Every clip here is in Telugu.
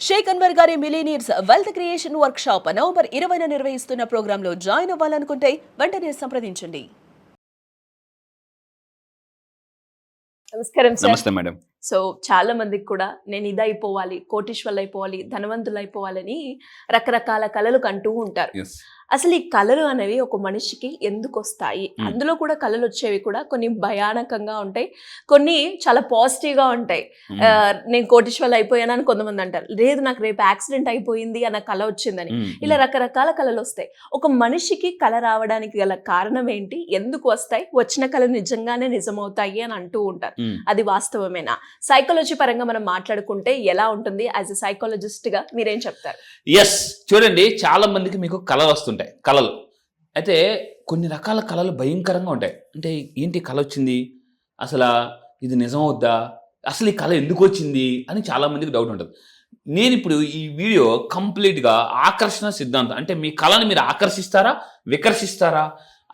షేక్ అన్వర్ గారి millionaires wealth creation workshop November 20న నిర్వహిస్తున్న ప్రోగ్రాంలో జాయిన్ అవ్వాలనుకుంటే వెంటనే సంప్రదించండి. నమస్కారం సార్. నమస్తే మేడం. సో చాలా మందికి కూడా నేను ఇదైపోవాలి, కోటీశ్వర్లు అయిపోవాలి, ధనవంతులు అయిపోవాలని రకరకాల కలలు కంటూ ఉంటారు. Yes. అసలు ఈ కళలు అనేవి ఒక మనిషికి ఎందుకు వస్తాయి? అందులో కూడా కళలు వచ్చేవి కూడా కొన్ని భయానకంగా ఉంటాయి, కొన్ని చాలా పాజిటివ్గా ఉంటాయి. నేను కోటీశ్వర్లు అయిపోయానని కొంతమంది అంటారు, లేదు నాకు రేపు యాక్సిడెంట్ అయిపోయింది అన్న కళ వచ్చిందని. ఇలా రకరకాల కళలు వస్తాయి. ఒక మనిషికి కళ రావడానికి గల కారణం ఏంటి, ఎందుకు వస్తాయి, వచ్చిన కళ నిజంగానే నిజమవుతాయి అని అంటూ ఉంటారు. అది వాస్తవమేనా? సైకాలజీ పరంగా మనం మాట్లాడుకుంటే ఎలా ఉంటుంది? యాజ్ ఎ సైకాలజిస్ట్ గా మీరేం చెప్తారు? ఎస్, చూడండి, చాలా మందికి మీకు కళలు వస్తుంటాయి. కళలు అయితే కొన్ని రకాల కళలు భయంకరంగా ఉంటాయి. అంటే ఏంటి కళ వచ్చింది, అసలు ఇది నిజం అవుద్దా, అసలు ఈ కళ ఎందుకు వచ్చింది అని చాలా మందికి డౌట్ ఉంటుంది. నేను ఇప్పుడు ఈ వీడియో కంప్లీట్గా ఆకర్షణ సిద్ధాంతం, అంటే మీ కళను మీరు ఆకర్షిస్తారా వికర్షిస్తారా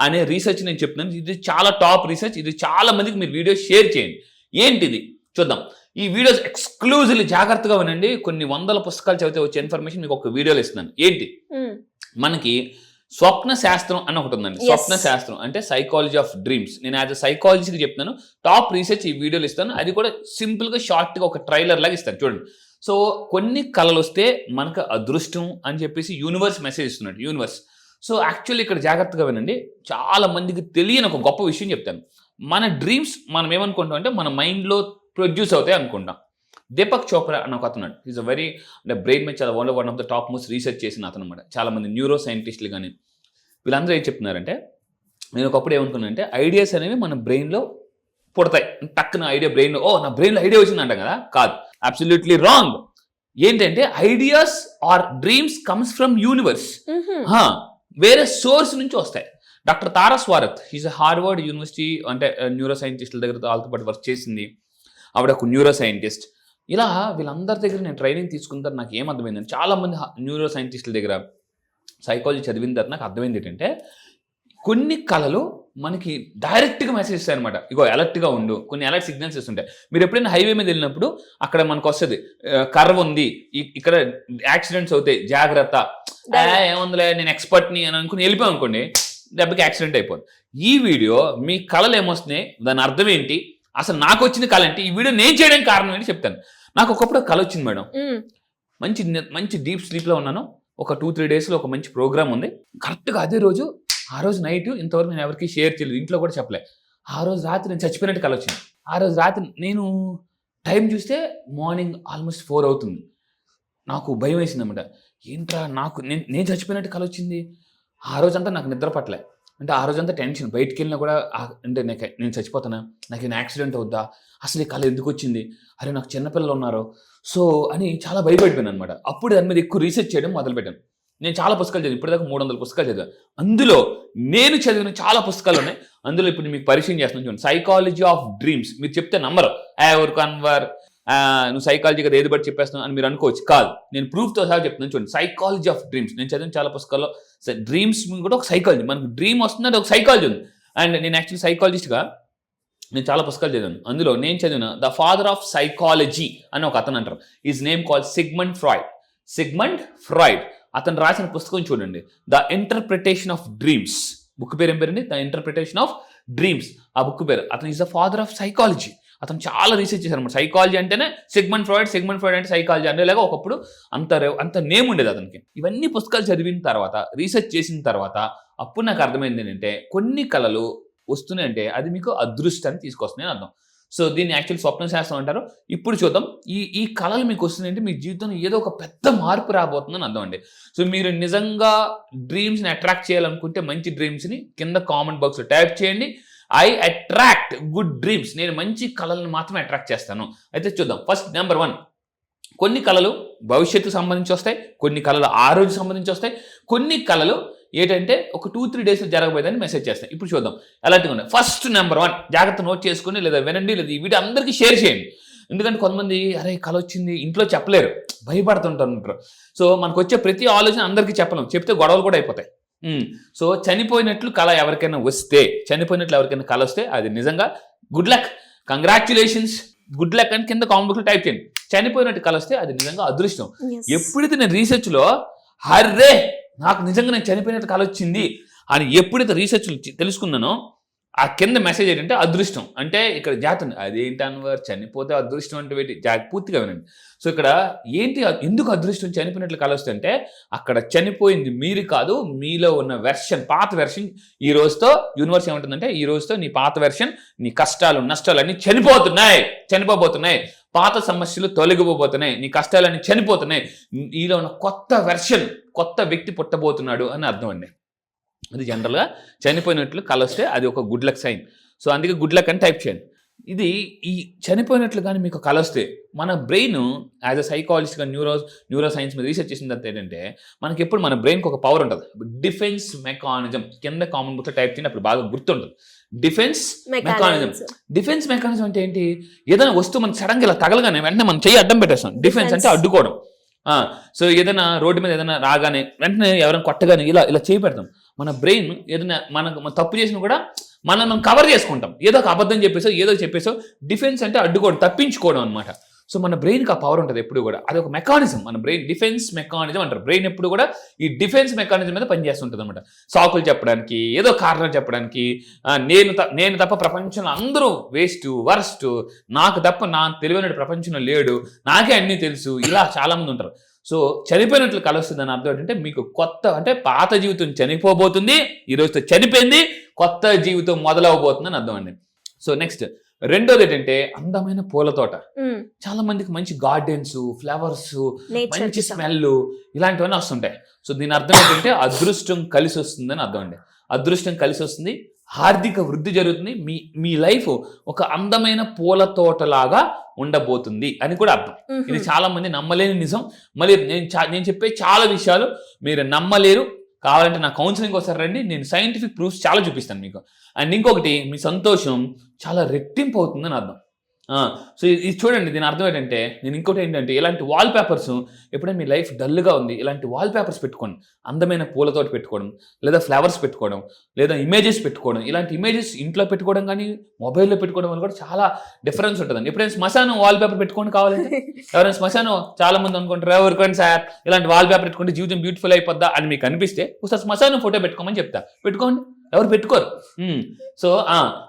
అనే రీసెర్చ్ నేను చెప్తున్నాను. ఇది చాలా టాప్ రీసెర్చ్. ఇది చాలా మందికి మీరు వీడియో షేర్ చేయండి. ఏంటిది చూద్దాం. ఈ వీడియోస్ ఎక్స్క్లూజివ్లీ జాగ్రత్తగా వినండి. కొన్ని వందల పుస్తకాలు చదివితే వచ్చే ఇన్ఫర్మేషన్ మీకు ఒక వీడియోలో ఇస్తున్నాను. ఏంటి, మనకి స్వప్న శాస్త్రం అని ఒకటి ఉందండి. స్వప్న శాస్త్రం అంటే సైకాలజీ ఆఫ్ డ్రీమ్స్. నేను యాజ్ అ సైకాలజీకి చెప్తున్నాను. టాప్ రీసెర్చ్ ఈ వీడియోలు ఇస్తాను. అది కూడా సింపుల్గా షార్ట్గా ఒక ట్రైలర్ లాగా ఇస్తాను చూడండి. సో కొన్ని కళలు వస్తే మనకు అదృష్టం అని చెప్పేసి యూనివర్స్ మెసేజ్ ఇస్తున్నాడు. యూనివర్స్. సో యాక్చువల్లీ ఇక్కడ జాగ్రత్తగా వినండి. చాలా మందికి తెలియని ఒక గొప్ప విషయం చెప్తాను. మన డ్రీమ్స్ మనం ఏమనుకుంటాం అంటే మన మైండ్లో ప్రొడ్యూస్ అవుతాయి అనుకుంటాం. దీపక్ చోప్రా అని ఒక అతను, ఈజ్ అ వెరీ అంటే బ్రెయిన్ మీద చాలా one of the top most research చేసిన అతను అనమాట. చాలామంది న్యూరో సైంటిస్టులు కానీ వీళ్ళందరూ ఏం చెప్తున్నారంటే, నేను ఒకప్పుడు ఏమనుకున్నాను అంటే ఐడియాస్ అనేవి మన బ్రెయిన్లో పుడతాయి. టక్కున ఐడియా బ్రెయిన్లో, నా బ్రెయిన్లో ఐడియా వచ్చింది అంటాం కదా. కాదు, అబ్సల్యూట్లీ రాంగ్. ఏంటంటే ideas or dreams comes from universe. వేరే సోర్స్ నుంచి వస్తాయి. Doctor Tara Swart, is Harvard University అంటే న్యూరో సైంటిస్టుల దగ్గర వాళ్ళతో పాటు వర్క్ చేసింది. ఆవిడ ఒక న్యూరో సైంటిస్ట్. ఇలా వీళ్ళందరి దగ్గర నేను ట్రైనింగ్ తీసుకున్న నాకు ఏమర్థమైందంటే, చాలామంది న్యూరో సైంటిస్టుల దగ్గర సైకాలజీ చదివిన తర్వాత నాకు అర్థమైంది ఏంటంటే, కొన్ని కళలు మనకి డైరెక్ట్గా మెసేజ్ ఇస్తాయి అనమాట. ఇగో అలర్ట్గా ఉండు, కొన్ని అలర్ట్ సిగ్నల్స్ ఇస్తుంటాయి. మీరు ఎప్పుడైనా హైవే మీద వెళ్ళినప్పుడు అక్కడ మనకు వస్తుంది, కర్వ్ ఉంది, ఇక్కడ యాక్సిడెంట్స్ అవుతాయి, జాగ్రత్త, ఏముందిలే నేను ఎక్స్పర్ట్ని అని అనుకుని వెళ్ళిపోయాం అనుకోండి, దెబ్బకి యాక్సిడెంట్ అయిపోతుంది. ఈ వీడియో మీ కళలు ఏమొస్తున్నాయి, దాని అర్థం ఏంటి, అసలు నాకు వచ్చిన కళ ఏంటి, ఈ వీడియో నేను చేయడానికి కారణం ఏంటి చెప్తాను. నాకు ఒకప్పుడు కళ వచ్చింది మేడం. మంచి డీప్ స్లీప్లో ఉన్నాను. ఒక 2-3 డేస్లో ఒక మంచి ప్రోగ్రామ్ ఉంది. కరెక్ట్గా ఆ రోజు నైట్ ఇంతవరకు నేను ఎవరికి షేర్ చేయలేదు, ఇంట్లో కూడా చెప్పలే. ఆ రోజు రాత్రి నేను చచ్చిపోయినట్టు కళ వచ్చింది. ఆ రోజు రాత్రి నేను టైం చూస్తే మార్నింగ్ ఆల్మోస్ట్ 4 అవుతుంది. నాకు భయం వేసింది అనమాట. ఏంట్రా నాకు నేను చచ్చిపోయినట్టు కళ వచ్చింది. ఆ రోజంతా నాకు నిద్ర పట్టలే. అంటే ఆ రోజంతా టెన్షన్. బయటికి వెళ్ళినా కూడా అంటే నేను చచ్చిపోతానా, నాకు యాక్సిడెంట్ అవుద్దా, అసలు ఈ కళ ఎందుకు వచ్చింది, అరే నాకు చిన్నపిల్లలు ఉన్నారు, సో అని చాలా భయపడిపోయాను అనమాట. అప్పుడు దాని మీద ఎక్కువ రీసెర్చ్ చేయడం మొదలుపెట్టాను. నేను చాలా పుస్తకాలు చదివాను. ఇప్పటిదాకా 300 పుస్తకాలు చదివాను. అందులో నేను చదివిన చాలా పుస్తకాలు ఉన్నాయి. అందులో ఇప్పుడు మీకు పరిచయం చేస్తున్నాను చూడండి. Psychology of dreams. మీరు చెప్తే నమ్మరు, ఎవరికి అన్వర్ నువ్వు సైకాలజీ కదా ఏది బట్టి చెప్పేస్తున్నావు అని మీరు అనుకోవచ్చు. కాదు, నేను ప్రూఫ్తో సహా చెప్తున్నాను చూడండి. సైకాలజీ ఆఫ్ డ్రీమ్స్ నేను చదివిన చాలా పుస్తకాల్లో డ్రీమ్స్ కూడా ఒక సైకాలజీ, మనకు డ్రీమ్ వస్తుంది, అది ఒక సైకాలజీ ఉంది. అండ్ నేను యాక్చువల్లీ సైకాలజిస్ట్గా నేను చాలా పుస్తకాలు చదివాను. అందులో నేను చదివిన ద ఫాదర్ ఆఫ్ సైకాలజీ అని ఒక అతను అంటారు. Is name called Sigmund Freud. అతను రాసిన పుస్తకం చూడండి, the interpretation of dreams. Book పేరు ఏం పేరండి? The interpretation of dreams. ఆ బుక్ పేరు. అతను is the father of psychology. అతను చాలా రీసెర్చ్ చేశారు అనమాట. సైకాలజీ అంటేనే సిగ్మండ్ ఫ్రాయిడ్ అంటే సైకాలజీ అనేలాగా ఒకప్పుడు అంత నేమ్ ఉండేది అతనికి. ఇవన్నీ పుస్తకాలు చదివిన తర్వాత, రీసెర్చ్ చేసిన తర్వాత అప్పుడు నాకు అర్థమైంది ఏంటంటే, కొన్ని కళలు వస్తున్నాయి అంటే అది మీకు అదృష్టాన్ని తీసుకొస్తున్నాయి అర్థం. సో దీన్ని యాక్చువల్ స్వప్న శాస్త్రం అంటారు. ఇప్పుడు చూద్దాం, ఈ కళలు మీకు వస్తున్నాయంటే మీ జీవితంలో ఏదో ఒక పెద్ద మార్పు రాబోతుందని అర్థం అండి. సో మీరు నిజంగా డ్రీమ్స్ని అట్రాక్ట్ చేయాలనుకుంటే మంచి డ్రీమ్స్ని కింద కామెంట్ బాక్స్లో టైప్ చేయండి. I attract good dreams. నేను మంచి కళలను మాత్రమే అట్రాక్ట్ చేస్తాను. అయితే చూద్దాం. ఫస్ట్ నెంబర్ 1, కొన్ని కళలు భవిష్యత్తు సంబంధించి వస్తాయి, కొన్ని కళలు ఆ రోజు సంబంధించి వస్తాయి, కొన్ని కళలు ఏంటంటే ఒక 2-3 డేస్లో జరగబోయేదని మెసేజ్ చేస్తాయి. ఇప్పుడు చూద్దాం ఎలాంటిగా ఉన్నాయి. ఫస్ట్ నెంబర్ 1, జాగ్రత్త నోట్ చేసుకుని లేదా వినండి, లేదా ఈ వీడియో అందరికీ షేర్ చేయండి. ఎందుకంటే కొంతమంది అరే కళ వచ్చింది ఇంట్లో చెప్పలేరు, భయపడుతుంటారు. సో మనకు వచ్చే ప్రతి ఆలోచన అందరికీ చెప్పలేం, చెప్తే గొడవలు కూడా అయిపోతాయి. సో చనిపోయినట్లు కళ ఎవరికైనా కళ వస్తే అది నిజంగా good luck, congratulations, good luck అని కింద కామెంట్ బాక్స్లో టైప్ చేయండి. చనిపోయినట్టు కల వస్తే అది నిజంగా అదృష్టం. Yes. ఎప్పుడైతే నేను రీసెర్చ్లో హర్రే నాకు నిజంగా నేను చనిపోయినట్టు కల వచ్చింది అని ఎప్పుడైతే రీసెర్చ్లు తెలుసుకున్నానో ఆ కింద మెసేజ్ ఏంటంటే అదృష్టం. అంటే ఇక్కడ జాతర అదేంటి అన్వర్ చనిపోతే అదృష్టం అంటే పూర్తిగా వినండి. సో ఇక్కడ ఏంటి ఎందుకు అదృష్టం చనిపోయినట్లు కలుస్తుంటే అక్కడ చనిపోయింది మీరు కాదు, మీలో ఉన్న వెర్షన్, పాత వెర్షన్ ఈ రోజుతో యూనివర్స్ ఏమంటుందంటే ఈ రోజుతో నీ పాత వెర్షన్, నీ కష్టాలు నష్టాలు అన్నీ చనిపోబోతున్నాయి, పాత సమస్యలు తొలగిపోబోతున్నాయి, నీ కష్టాలన్నీ చనిపోతున్నాయి, నీలో ఉన్న కొత్త వెర్షన్, కొత్త వ్యక్తి పుట్టబోతున్నాడు అని అర్థం అండి. అది జనరల్గా చనిపోయినట్లు కల వస్తే అది ఒక గుడ్ లక్ సైన్. సో అందుకే గుడ్ లక్ అని టైప్ చేయండి. ఇది ఈ చనిపోయినట్లు కానీ మీకు కల వస్తే మన బ్రెయిన్ యాజ్ అ సైకాలజిస్ట్గా న్యూరో సైన్స్ మీద రీసెర్చ్ చేసిన తర్వాత ఏంటంటే మనకి ఎప్పుడు మన బ్రెయిన్కి ఒక పవర్ ఉంటుంది, డిఫెన్స్ మెకానిజం. కింద కామన్ బుక్లో టైప్ చేయండి, అప్పుడు బాగా గుర్తుంటుంది. డిఫెన్స్ మెకానిజం అంటే ఏంటి? ఏదైనా వస్తువు మనకి సడన్గా ఇలా తగలగానే వెంటనే మనం చెయ్యి అడ్డం పెట్టేస్తాం. డిఫెన్స్ అంటే అడ్డుకోవడం. సో ఏదైనా రోడ్డు మీద ఏదైనా రాగానే వెంటనే ఎవరైనా కొట్టగానే ఇలా చేయి పెడతాం. మన బ్రెయిన్ ఏదైనా మనం తప్పు చేసినా కూడా మనం కవర్ చేసుకుంటాం. ఏదో ఒక అబద్ధం చెప్పేసో డిఫెన్స్ అంటే అడ్డుకోవడం, తప్పించుకోవడం అనమాట. సో మన బ్రెయిన్కి ఆ పవర్ ఉంటుంది ఎప్పుడు కూడా. అది ఒక మెకానిజం. మన బ్రెయిన్ డిఫెన్స్ మెకానిజం అంటారు. బ్రెయిన్ ఎప్పుడు కూడా ఈ డిఫెన్స్ మెకానిజం మీద పనిచేస్తుంటుంది అనమాట. సాకులు చెప్పడానికి, ఏదో కారణం చెప్పడానికి, నేను తప్ప ప్రపంచంలో అందరూ వేస్ట్, వర్స్ట్, నాకు తప్ప నా తెలివైన ప్రపంచంలో లేడు, నాకే అన్నీ తెలుసు, ఇలా చాలామంది ఉంటారు. సో చనిపోయినట్లు కలుస్తుంది అని అర్థం ఏంటంటే మీకు కొత్త, అంటే పాత జీవితం చనిపోబోతుంది, ఈరోజుతో చనిపోయింది, కొత్త జీవితం మొదలవబోతుంది అని అర్థం అండి. సో నెక్స్ట్ రెండోది ఏంటంటే అందమైన పూల తోట. చాలా మందికి మంచి గార్డెన్స్, ఫ్లవర్స్, మంచి స్మెల్ ఇలాంటివన్నీ వస్తుంటాయి. సో దీని అర్థం ఏంటంటే అదృష్టం కలిసి వస్తుంది అని అర్థం అండి. అదృష్టం కలిసి వస్తుంది, ఆర్థిక వృద్ధి జరుగుతుంది, మీ లైఫ్ ఒక అందమైన పూల తోటలాగా ఉండబోతుంది అని కూడా అర్థం. ఇది చాలా మంది నమ్మలేని నిజం. మళ్ళీ నేను చెప్పే చాలా విషయాలు మీరు నమ్మలేరు. కావాలంటే నా కౌన్సిలింగ్ ఒకసారి రండి, నేను సైంటిఫిక్ ప్రూఫ్స్ చాలా చూపిస్తాను మీకు. అండ్ ఇంకొకటి, మీ సంతోషం చాలా రెట్టింపు అవుతుందని అర్థం. సో ఇది చూడండి, దీని అర్థం ఏంటంటే, నేను ఇంకోటి ఏంటంటే ఇలాంటి వాల్ పేపర్స్, ఎప్పుడైనా మీ లైఫ్ డల్గా ఉంది, ఇలాంటి వాల్ పేపర్స్ పెట్టుకోండి. అందమైన పూలతో పెట్టుకోవడం, లేదా ఫ్లవర్స్ పెట్టుకోవడం, లేదా ఇమేజెస్ పెట్టుకోవడం. ఇలాంటి ఇమేజెస్ ఇంట్లో పెట్టుకోవడం కానీ మొబైల్లో పెట్టుకోవడం వల్ల కూడా చాలా డిఫరెన్స్ ఉంటుందండి. ఎప్పుడైనా శ్మశానం వాల్ పేపర్ పెట్టుకోండి కావాలంటే. ఎవరైనా శ్మశానం చాలా మంది అనుకుంటారు, ఎవరికైనా సార్ ఇలాంటి వాల్ పేపర్ పెట్టుకుంటే జీవితం బ్యూటిఫుల్ అయిపోద్దా అని మీకు అనిపిస్తే ఒకసారి శ్మశానం ఫోటో పెట్టుకోమని చెప్తా, పెట్టుకోండి. ఎవరు పెట్టుకోరు. సో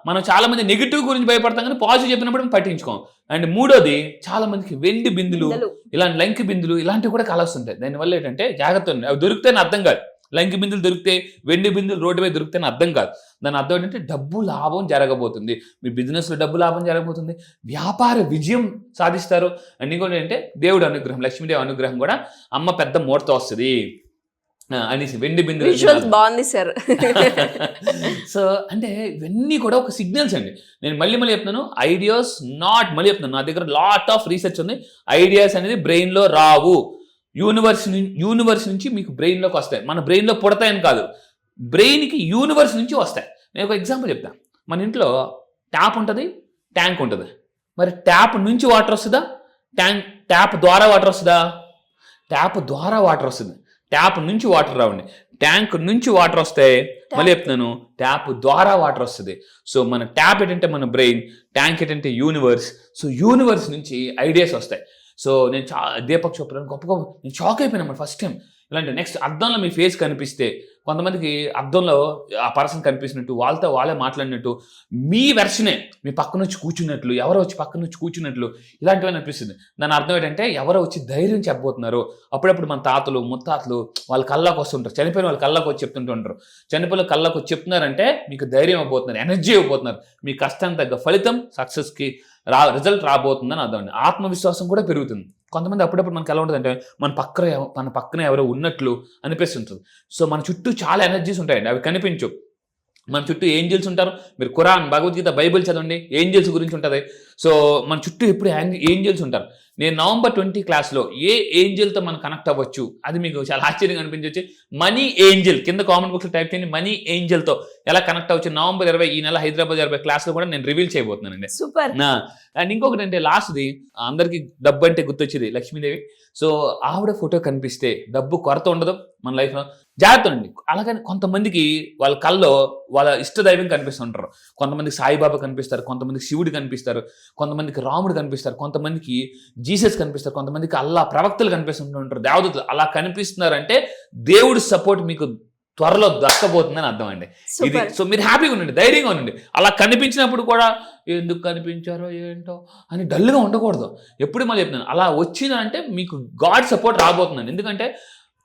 మనం చాలా మంది నెగిటివ్ గురించి భయపడతాం కానీ పాజిటివ్ చెప్పినప్పుడు మనం పట్టించుకోం. అండ్ మూడోది, చాలా మందికి వెండి బిందులు, ఇలాంటి లంకి బిందులు ఇలాంటివి కూడా కలుస్తుంటాయి. దానివల్ల ఏంటంటే జాగ్రత్త ఉంది. అవి దొరికితేనే అర్థం కాదు. లంకి బిందులు దొరికితే, వెండి బిందులు రోడ్డు మీద దొరికితేనే అర్థం కాదు. దాని అర్థం ఏంటంటే డబ్బు లాభం జరగబోతుంది, మీ బిజినెస్లో డబ్బు లాభం జరగబోతుంది, వ్యాపార విజయం సాధిస్తారు. అండ్ ఇంకోటి ఏంటంటే దేవుడు అనుగ్రహం, లక్ష్మీదేవి అనుగ్రహం కూడా అమ్మ పెద్ద మూటతో వస్తుంది అనేసి వెండి బిందులు బాగుంది సార్. సో అంటే ఇవన్నీ కూడా ఒక సిగ్నల్స్ అండి. నేను మళ్ళీ చెప్తున్నాను, ఐడియాస్ మళ్ళీ చెప్తున్నాను, నా దగ్గర లాట్ ఆఫ్ రీసెర్చ్ ఉంది. ఐడియాస్ అనేది బ్రెయిన్లో రావు, యూనివర్స్ నుంచి మీకు బ్రెయిన్లోకి వస్తాయి. మన బ్రెయిన్లో పుడతాయని కాదు, బ్రెయిన్కి యూనివర్స్ నుంచి వస్తాయి. నేను ఒక ఎగ్జాంపుల్ చెప్తాను. మన ఇంట్లో ట్యాప్ ఉంటుంది, ట్యాంక్ ఉంటుంది. మరి ట్యాప్ నుంచి వాటర్ వస్తుందా, ట్యాప్ ద్వారా వాటర్ వస్తుందా? ట్యాప్ ద్వారా వాటర్ వస్తుంది, ట్యాప్ నుంచి వాటర్ రావండి. ట్యాంక్ నుంచి వాటర్ వస్తాయి, మళ్ళీ చెప్తున్నాను, ట్యాప్ ద్వారా వాటర్ వస్తుంది. సో మన ట్యాప్ ఏంటంటే మన బ్రెయిన్, ట్యాంక్ ఏంటంటే యూనివర్స్. సో యూనివర్స్ నుంచి ఐడియాస్ వస్తాయి. సో నేను దీపక్ చోప్రా గొప్పగా నేను షాక్ అయిపోయినా ఫస్ట్ టైం ఇలాంటి. నెక్స్ట్ అద్దంలో మీ ఫేస్ కనిపిస్తే, కొంతమందికి అద్దంలో ఆ పర్సన్ కనిపిస్తున్నట్టు, వాళ్ళతో వాళ్ళే మాట్లాడినట్టు, మీ వెర్షనే మీ పక్కన వచ్చి కూర్చున్నట్లు, ఎవరో వచ్చి పక్కన వచ్చి కూర్చున్నట్లు ఇలాంటివన్నీ అనిపిస్తుంది. దాని అర్థం ఏంటంటే ఎవరో వచ్చి ధైర్యం చెప్పబోతున్నారు. అప్పుడప్పుడు మన తాతలు ముత్తాతలు వాళ్ళ కళ్ళకు వస్తుంటారు, చనిపోయిన వాళ్ళ కళ్ళకు వచ్చి చెప్తుంటూ ఉంటారు. చనిపోయిన కళ్ళకు వచ్చి చెప్తున్నారంటే మీకు ధైర్యం ఇవ్వబోతున్నారు, ఎనర్జీ ఇవ్వబోతున్నారు, మీ కష్టానికి తగ్గ ఫలితం సక్సెస్కి రిజల్ట్ రాబోతుందని అర్థం. ఆత్మవిశ్వాసం కూడా పెరుగుతుంది. కొంతమంది అప్పుడప్పుడు మనకి ఎలా ఉంటుంది అంటే మన పక్కన ఎవరో ఉన్నట్లు అనిపిస్తుంటుంది. సో మన చుట్టూ చాలా ఎనర్జీస్ ఉంటాయండి, అవి కనిపించు. మన చుట్టూ ఏంజిల్స్ ఉంటారు. మీరు ఖురాన్, భగవద్గీత, బైబిల్ చదవండి, ఏంజిల్స్ గురించి ఉంటుంది. సో మన చుట్టూ ఎప్పుడు ఏంజిల్స్ ఉంటారు. నేను November 20 క్లాస్లో ఏ ఏంజిల్తో మనం కనెక్ట్ అవ్వచ్చు అది మీకు చాలా ఆశ్చర్యంగా అనిపించవచ్చు. మనీ ఏంజిల్ కింద కామెంట్ బాక్స్లో టైప్ చేయండి, మనీ ఏంజిల్తో ఎలా కనెక్ట్ అవ్వచ్చు. November 20 ఈ నెల హైదరాబాద్ 20 క్లాస్లో కూడా నేను రివీల్ చేయబోతున్నానండి. సూపర్. అండ్ ఇంకొకటి అంటే లాస్ట్ది, అందరికీ డబ్బు అంటే గుర్తొచ్చేది లక్ష్మీదేవి. సో ఆవిడ ఫోటో కనిపిస్తే డబ్బు కొరత ఉండదు మన లైఫ్లో. జాగ్రత్త అండి. అలాగని కొంతమందికి వాళ్ళ కల్లో వాళ్ళ ఇష్టదైవం కనిపిస్తుంటారు. కొంతమందికి సాయిబాబా కనిపిస్తారు, కొంతమందికి శివుడు కనిపిస్తారు. కొంతమందికి రాముడు కనిపిస్తారు, కొంతమందికి జీసస్ కనిపిస్తారు, కొంతమందికి అల్లా ప్రవక్తలు కనిపిస్తుంటారు, దేవదూతలు అలా కనిపిస్తున్నారంటే దేవుడి సపోర్ట్ మీకు త్వరలో దక్కబోతుందని అర్థం అండి. ఇది సో మీరు హ్యాపీగా ఉండండి, ధైర్యంగా ఉండండి. అలా కనిపించినప్పుడు కూడా ఎందుకు కనిపించారో ఏంటో అని డల్గా ఉండకూడదు. ఎప్పుడు మళ్ళీ చెప్తున్నాను, అలా వచ్చిందంటే మీకు గాడ్ సపోర్ట్ రాబోతుందండి. ఎందుకంటే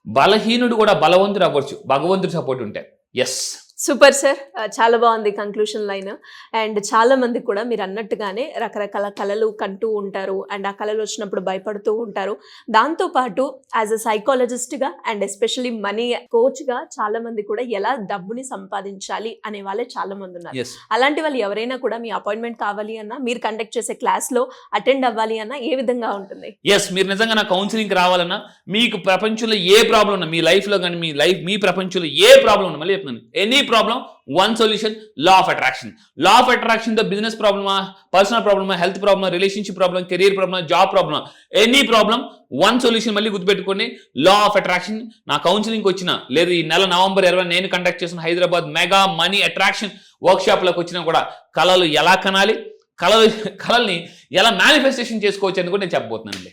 బలహీనుడు కూడా బలవంతుడు అవ్వచ్చు భగవంతుడి సపోర్ట్ ఉంటే. ఎస్, సూపర్ సార్, చాలా బాగుంది కంక్లూషన్ లైన్. అండ్ చాలా మంది కూడా మీరు అన్నట్టుగానే రకరకాల కళలు కంటూ ఉంటారు అండ్ ఆ కళలు వచ్చినప్పుడు భయపడుతూ ఉంటారు. దాంతోపాటు యాజ్ అ సైకాలజిస్ట్గా అండ్ ఎస్పెషల్లీ మనీ కోచ్గా చాలా మంది కూడా ఎలా డబ్బుని సంపాదించాలి అనే వాళ్ళే చాలా మంది ఉన్నారు. ఎస్, అలాంటి వాళ్ళు ఎవరైనా కూడా మీ అపాయింట్మెంట్ కావాలి అన్నా, మీరు కండక్ట్ చేసే క్లాస్లో అటెండ్ అవ్వాలి అన్నా ఏ విధంగా ఉంటుంది? ఎస్, మీరు నిజంగా నా కౌన్సిలింగ్కి రావాలన్నా, మీకు ప్రపంచంలో ఏ ప్రాబ్లం ఉన్నా, మీ లైఫ్లో కానీ మీ ప్రపంచంలో ఏ ప్రాబ్లం ఉన్నా, మళ్ళీ చెప్తున్నాను, any problem one solution, law of attraction. Law of attraction తో బిజినెస్ ప్రాబ్లమా, పర్సనల్ ప్రాబ్లమా, హెల్త్ ప్రాబ్లమా, relationship problem, career problem, job ప్రాబ్లమా, ఎనీ ప్రాబ్లం వన్ సొల్యూషన్. మళ్ళీ గుర్తుపెట్టుకోండి, లా ఆఫ్ అట్రాక్షన్. నా కౌన్సిలింగ్ వచ్చిన లేదు ఈ నెల నవంబర్ 20 నేను కండక్ట్ చేసిన Hyderabad mega money attraction work shop లోకి వచ్చినా కూడా కళలు ఎలా కనాలి, కళల్ని ఎలా మేనిఫెస్టేషన్ చేసుకోవచ్చు అని కూడా నేను చెప్పబోతున్నానండి.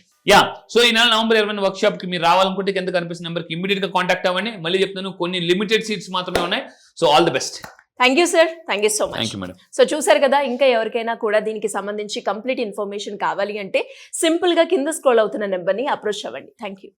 సో ఈ నెల నవంబర్ 20 వర్క్ షాప్ కి మీరు రావాలనుకుంటే కింద కనిపిస్తున్న నెంబర్కి ఇమీడియట్ గా కాంటాక్ట్ అవ్వండి. మళ్ళీ చెప్తాను, కొన్ని లిమిటెడ్ సీట్స్ మాత్రమే ఉన్నాయి. So all the best. Thank you sir, thank you so much. Thank you madam. So చూసారు కదా, ఇంకా ఎవరికైనా కూడా దీనికి సంబంధించి కంప్లీట్ ఇన్ఫర్మేషన్ కావాలి అంటే సింపుల్ గా కింద స్క్రోల్ అవుతున్న నెంబర్ని అప్రోచ్ అవ్వండి. Thank you.